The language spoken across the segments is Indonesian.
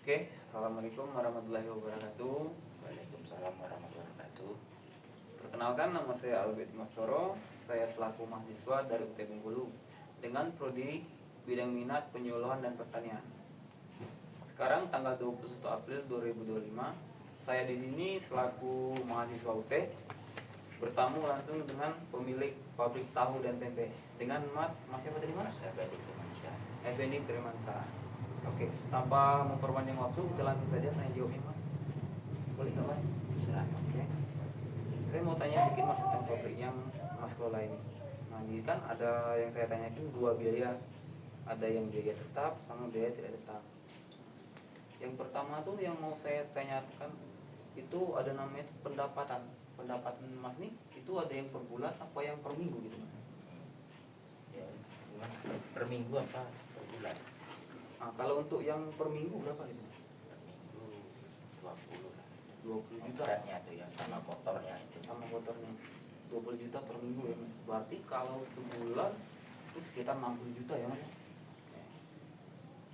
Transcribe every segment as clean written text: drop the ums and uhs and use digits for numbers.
Oke, Assalamualaikum warahmatullahi wabarakatuh. Waalaikumsalam warahmatullahi wabarakatuh. Perkenalkan, nama saya Albert Mastoro. Saya selaku mahasiswa dari UT Bengkulu dengan prodi bidang minat penyuluhan dan pertanian. Sekarang tanggal 21 April 2025, saya di sini selaku mahasiswa UT bertamu langsung dengan pemilik pabrik tahu dan tempe dengan Mas siapa tadi Mas? Effendi Firmansyah. Effendi Firmansyah. Oke, tanpa memperpanjang waktu kita langsung saja tanya jawabnya Mas. Boleh nggak Mas? Bisa. Oke. Saya mau tanya sedikit Mas tentang pabrik yang Mas kelola ini. Nah, ini kan ada yang saya tanyakan dua biaya. Ada yang biaya tetap sama biaya tidak tetap. Yang pertama tuh yang mau saya tanyakan itu ada namanya pendapatan. Pendapatan Mas nih itu ada yang per bulan apa yang per minggu gitu Mas? Ya, per minggu apa per bulan? Nah, kalau untuk yang per minggu berapa gitu Mas? Per minggu 20 lah. 20 juta. Omsetnya tuh ya sama motornya itu. Sama motornya 20 juta per minggu ya Mas. Berarti kalau sebulan itu sekitar 60 juta ya Mas.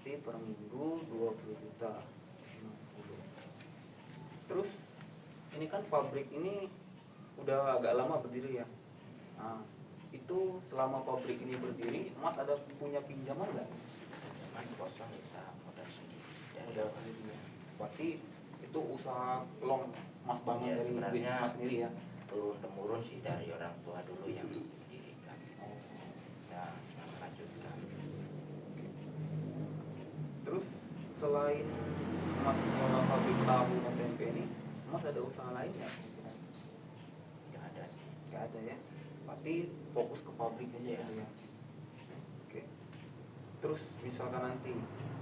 Jadi per minggu 20 juta 60. Terus ini kan pabrik ini udah agak lama berdiri ya. Nah, itu selama pabrik ini berdiri Mas ada punya pinjaman nggak? Cuman kosong kita modal sendiri. Udah kali ya. Berarti itu usaha long Mas bangun Ya, dari sebenarnya duit Mas sendiri ya. turun temurun sih dari orang tua dulu yang mendirikan. Nah, lanjutkan. Terus selain Mas mengelola pabrik tahu dan tempe ini, Mas ada usaha lain nggak? Nggak ada sih. Nggak ada ya. Berarti fokus ke pabrik aja Iya. gitu ya. Oke. Terus misalkan nanti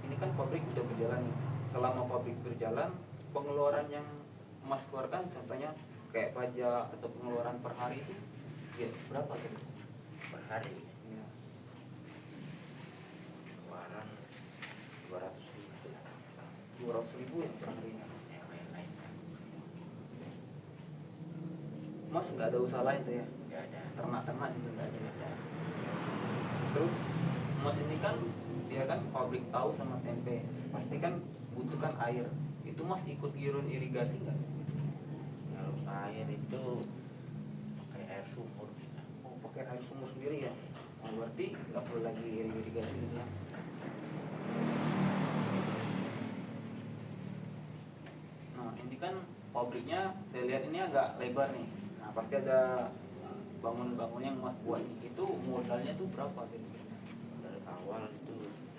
ini kan pabrik udah berjalan nih. Selama pabrik berjalan, pengeluaran yang Mas keluarkan contohnya kayak pajak atau pengeluaran per hari itu ya berapa gitu? Per hari Ya. pengeluaran 200.000 lah. 200.000 ya per hari. Yang lain-lain Mas nggak ada usaha lain tuh ya? nggak ada. Ternak-ternak juga nggak ada. Nggak ada. Terus Mas ini kan dia kan pabrik tahu sama tempe, pasti kan butuhkan air. Itu Mas ikut iuran irigasi nggak? Kalau air itu pakai air sumur kita. Oh, pakai air sumur sendiri ya? Oh, berarti nggak perlu lagi irigasi gitu ya? Nah ini kan pabriknya saya lihat ini agak lebar nih. Nah pasti ada bangun-bangun yang Mas buat nih. Itu modalnya tuh berapa gitu? Dari awal itu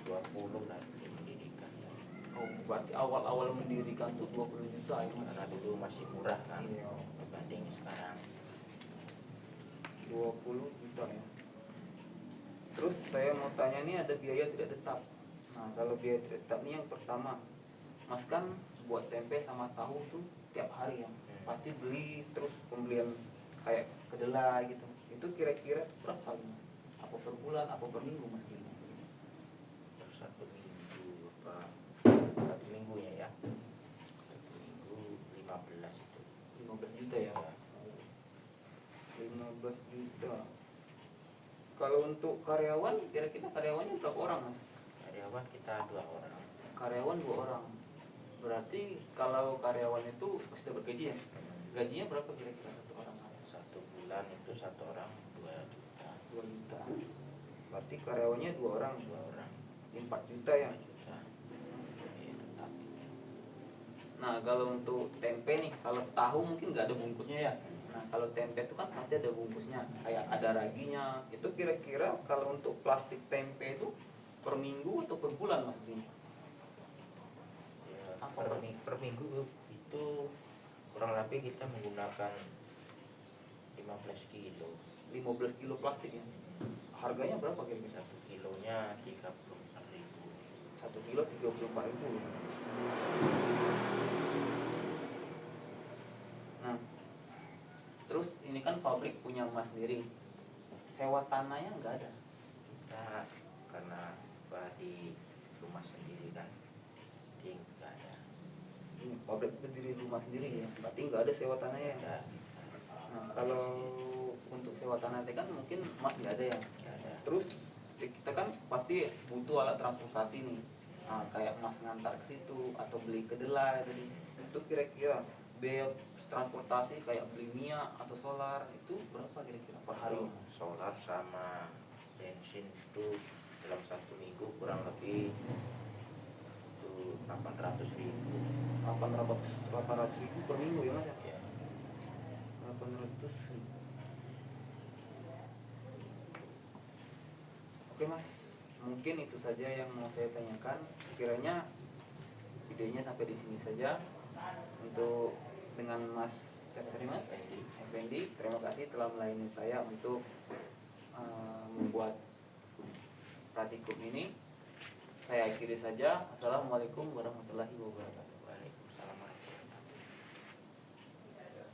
20 lah untuk mendirikan ya. Oh, berarti awal-awal mendirikan tuh 20 juta ya Mas? Karena dulu masih murah kan Iya. dibanding sekarang. 20 juta ya. Terus saya mau tanya nih ada biaya tidak tetap. Nah kalau biaya tidak tetap nih yang pertama, Mas kan buat tempe sama tahu tuh tiap hari ya. Pasti beli terus pembelian kayak kedelai gitu. Itu kira-kira berapa gitu? Apa per bulan, apa per minggu Mas belinya? Terus satu minggu apa? Satu minggunya ya. Satu minggu 15 itu. 15 juta ya. Ya. 15 juta. Kalau untuk karyawan, kira-kira karyawannya berapa orang Mas? Karyawan kita 2 orang. Karyawan 2 orang. Berarti kalau karyawan itu pasti dapat gaji ya? Gajinya berapa kira-kira satu orang? Satu bulan itu satu orang 2 juta. 2 juta. Berarti karyawannya 2 orang. 2 orang 4 juta ya? 4 juta. Iya, tetap. Nah kalau untuk tempe nih, kalau tahu mungkin nggak ada bungkusnya ya. Nah kalau tempe itu kan pasti ada bungkusnya, kayak ada raginya. Itu kira-kira kalau untuk plastik tempe itu per minggu atau per bulan Mas belinya? Ya, Apa? per minggu itu kurang lebih kita menggunakan 15 kilo. 15 kilo plastik ya. Harganya berapa kira-kira? 1 kilonya 34.000. 1 kilo 34.000. Nah, terus ini kan pabrik punya Mas sendiri. Sewa tanahnya nggak ada. Kita karena di rumah sendiri kan, jadi nggak ada. Ini pabrik berdiri di rumah sendiri ya. Berarti nggak ada sewa tanahnya ya. Nggak Nah, kalau untuk sewa tanah itu kan mungkin Mas nggak ada ya. ada. Terus kita kan pasti butuh alat transportasi nih. kayak mas ngantar ke situ atau beli kedelai tadi, itu kira-kira biaya transportasi kayak beli minyak atau solar itu berapa kira-kira per hari? Kalau solar sama bensin itu dalam 1 minggu kurang lebih itu 800.000. 800.000 per minggu ya mas ya? Ya. 800. Oke mas, mungkin itu saja yang mau saya tanyakan. Kiranya videonya sampai di sini saja. Untuk dengan mas siapa tadi mas? Effendi, terima kasih telah melayani saya untuk membuat pratikum ini. Saya akhiri saja. Assalamualaikum warahmatullahi wabarakatuh.